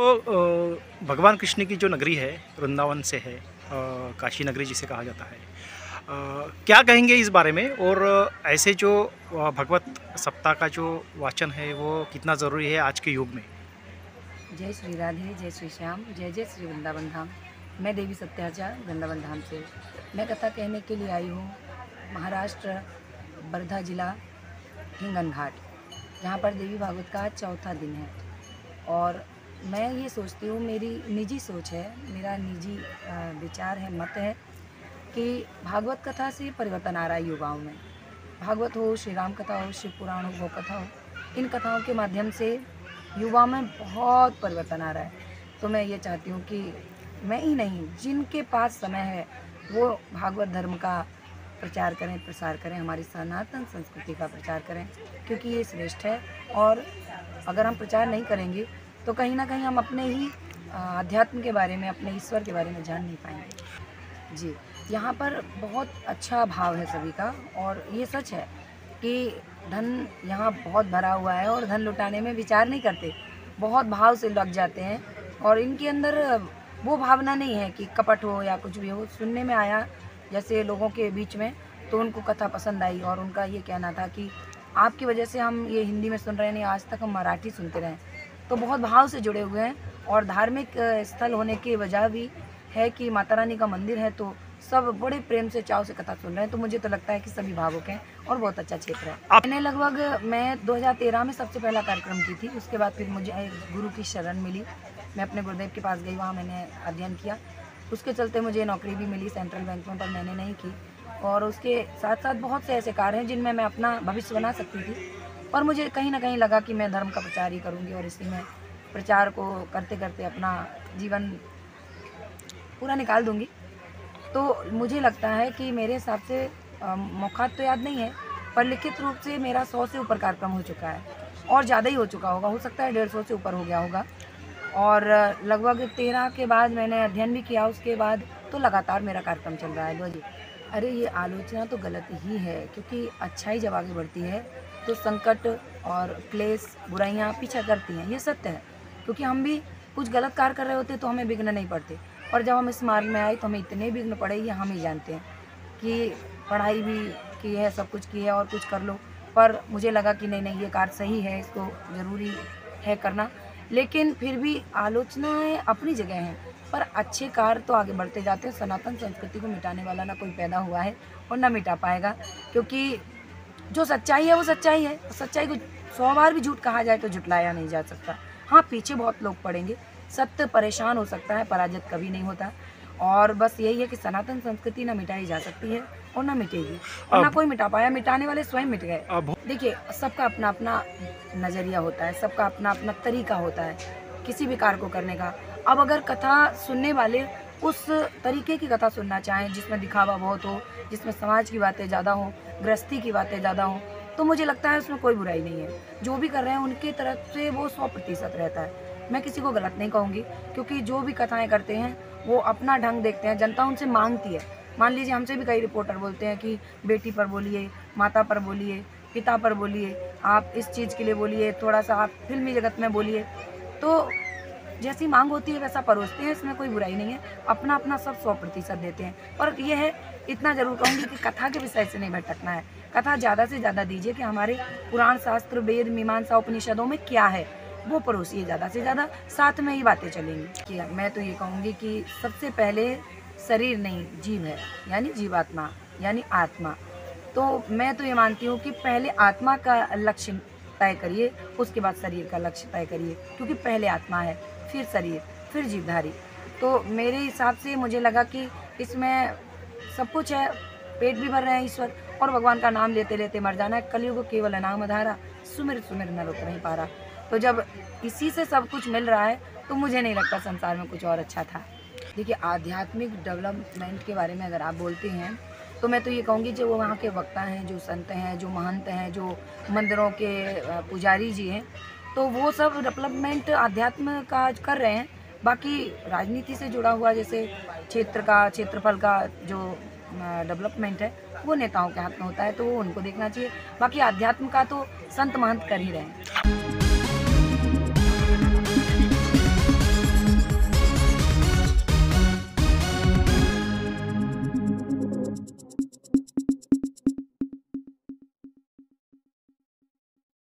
तो भगवान कृष्ण की जो नगरी है वृंदावन से है, काशी नगरी जिसे कहा जाता है। क्या कहेंगे इस बारे में? और ऐसे जो भगवत सप्ताह का जो वाचन है वो कितना ज़रूरी है आज के युग में? जय श्री राधे, जय श्री श्याम, जय जय श्री वृंदावन धाम। मैं देवी सत्याचा वृंदावन धाम से मैं कथा कहने के लिए आई हूँ महाराष्ट्र, वर्धा जिला, हिंगन घाट, जहाँ पर देवी भागवत का आज चौथा दिन है। और मैं ये सोचती हूँ, मेरी निजी सोच है, मेरा निजी विचार है, मत है कि भागवत कथा से परिवर्तन आ रहा है युवाओं में। भागवत हो, श्री राम कथा हो, शिव पुराण हो, गौ कथा हो, इन कथाओं के माध्यम से युवा में बहुत परिवर्तन आ रहा है। तो मैं ये चाहती हूँ कि मैं ही नहीं, जिनके पास समय है वो भागवत धर्म का प्रचार करें, प्रसार करें, हमारी सनातन संस्कृति का प्रचार करें, क्योंकि ये श्रेष्ठ है। और अगर हम प्रचार नहीं करेंगे तो कहीं ना कहीं हम अपने ही अध्यात्म के बारे में, अपने ईश्वर के बारे में जान नहीं पाएंगे। जी, यहाँ पर बहुत अच्छा भाव है सभी का। और ये सच है कि धन यहाँ बहुत भरा हुआ है और धन लुटाने में विचार नहीं करते, बहुत भाव से लग जाते हैं। और इनके अंदर वो भावना नहीं है कि कपट हो या कुछ भी हो। सुनने में आया जैसे लोगों के बीच में, तो उनको कथा पसंद आई और उनका ये कहना था कि आपकी वजह से हम ये हिंदी में सुन रहे हैं, नहीं आज तक हम मराठी सुनते रहे। तो बहुत भाव से जुड़े हुए हैं। और धार्मिक स्थल होने की वजह भी है कि माता रानी का मंदिर है, तो सब बड़े प्रेम से, चाव से कथा सुन रहे हैं। तो मुझे तो लगता है कि सभी भावुक हैं और बहुत अच्छा क्षेत्र है। मैंने लगभग 2013 में सबसे पहला कार्यक्रम की थी। उसके बाद फिर मुझे एक गुरु की शरण मिली, मैं अपने गुरुदेव के पास गई, वहाँ मैंने अध्ययन किया। उसके चलते मुझे नौकरी भी मिली सेंट्रल बैंक में, पर मैंने नहीं की। और उसके साथ साथ बहुत से ऐसे कार्य हैं जिनमें मैं अपना भविष्य बना सकती थी, और मुझे कहीं ना कहीं लगा कि मैं धर्म का प्रचार ही करूँगी और इसी में प्रचार को करते करते अपना जीवन पूरा निकाल दूँगी। तो मुझे लगता है कि मेरे हिसाब से मौका तो याद नहीं है, पर लिखित रूप से मेरा 100 से ऊपर कार्यक्रम हो चुका है, और ज़्यादा ही हो चुका होगा, हो सकता है 150 से ऊपर हो गया होगा। और लगभग 13 के बाद मैंने अध्ययन भी किया। उसके बाद तो लगातार मेरा कार्यक्रम चल रहा है। लो जी, अरे ये आलोचना तो गलत ही है, क्योंकि अच्छाई जब आगे बढ़ती है तो संकट और क्लेश, बुराइयाँ पीछा करती हैं, ये सत्य है। क्योंकि हम भी कुछ गलत कार्य कर रहे होते तो हमें विघ्न नहीं पड़ते, और जब हम इस मार्ग में आए तो हमें इतने विघ्न पड़े, ये हम ही जानते हैं। कि पढ़ाई भी की है, सब कुछ की है और कुछ कर लो, पर मुझे लगा कि नहीं नहीं, ये कार्य सही है, इसको ज़रूरी है करना। लेकिन फिर भी आलोचनाएं अपनी जगह हैं, पर अच्छे कार्य तो आगे बढ़ते जाते हैं। सनातन संस्कृति को मिटाने वाला ना कोई पैदा हुआ है और ना मिटा पाएगा, क्योंकि जो सच्चाई है वो सच्चाई है। सच्चाई को 100 बार भी झूठ कहा जाए तो झुटलाया नहीं जा सकता। हाँ, पीछे बहुत लोग पड़ेंगे, सत्य परेशान हो सकता है, पराजित कभी नहीं होता। और बस यही है कि सनातन संस्कृति ना मिटाई जा सकती है और ना मिटेगी, और ना अब कोई मिटा पाया। मिटाने वाले स्वयं मिट गए। अब देखिए, सबका अपना अपना नज़रिया होता है, सबका अपना अपना तरीका होता है किसी भी कार्य को करने का। अब अगर कथा सुनने वाले उस तरीके की कथा सुनना चाहें जिसमें दिखावा बहुत हो, जिसमें समाज की बातें ज़्यादा हों, गृहस्थी की बातें ज़्यादा हों, तो मुझे लगता है उसमें कोई बुराई नहीं है। जो भी कर रहे हैं उनकी तरफ से वो 100% रहता है। मैं किसी को गलत नहीं कहूँगी, क्योंकि जो भी कथाएँ करते हैं वो अपना ढंग देखते हैं, जनता उनसे मांगती है। मान लीजिए, हमसे भी कई रिपोर्टर बोलते हैं कि बेटी पर बोलिए, माता पर बोलिए, पिता पर बोलिए, आप इस चीज़ के लिए बोलिए, थोड़ा-सा आप फ़िल्मी जगत में बोलिए। तो जैसी मांग होती है वैसा परोसते हैं, इसमें कोई बुराई नहीं है। अपना-अपना सब 100% देते हैं। पर ये है, इतना ज़रूर कहूँगी कि कथा के विषय से नहीं भटकना है। कथा ज़्यादा से ज़्यादा दीजिए कि हमारे पुराण, शास्त्र, वेद, मीमांसा, उपनिषदों में क्या है, वो परोसिए ज़्यादा से ज़्यादा, साथ में ही बातें चलेंगी। कि मैं तो ये कहूँगी कि सबसे पहले शरीर नहीं, जीव है, यानी जीवात्मा, यानी आत्मा। तो मैं तो ये मानती हूँ कि पहले आत्मा का लक्ष्य तय करिए, उसके बाद शरीर का लक्ष्य तय करिए, क्योंकि पहले आत्मा है, फिर शरीर, फिर जीवधारी। तो मेरे हिसाब से मुझे लगा कि इसमें सब कुछ है, पेट भी भर रहे हैं ईश्वर, और भगवान का नाम लेते लेते मर जाना है। कलयुग केवल नाम आधारा, सुमिर सुमिर नर उतर नहीं पा रहा। तो जब इसी से सब कुछ मिल रहा है तो मुझे नहीं लगता संसार में कुछ और अच्छा था। देखिए, आध्यात्मिक डेवलपमेंट के बारे में अगर आप बोलते हैं तो मैं तो ये कहूँगी, जो वहाँ के वक्ता हैं, जो संत हैं, जो महंत हैं, जो मंदिरों के पुजारी जी हैं, तो वो सब डेवलपमेंट अध्यात्म का कर रहे हैं। बाकी राजनीति से जुड़ा हुआ, जैसे क्षेत्रफल का जो डेवलपमेंट है, वो नेताओं के हाथ में होता है, तो वो उनको देखना चाहिए। बाकी अध्यात्म का तो संत महंत कर ही रहे हैं।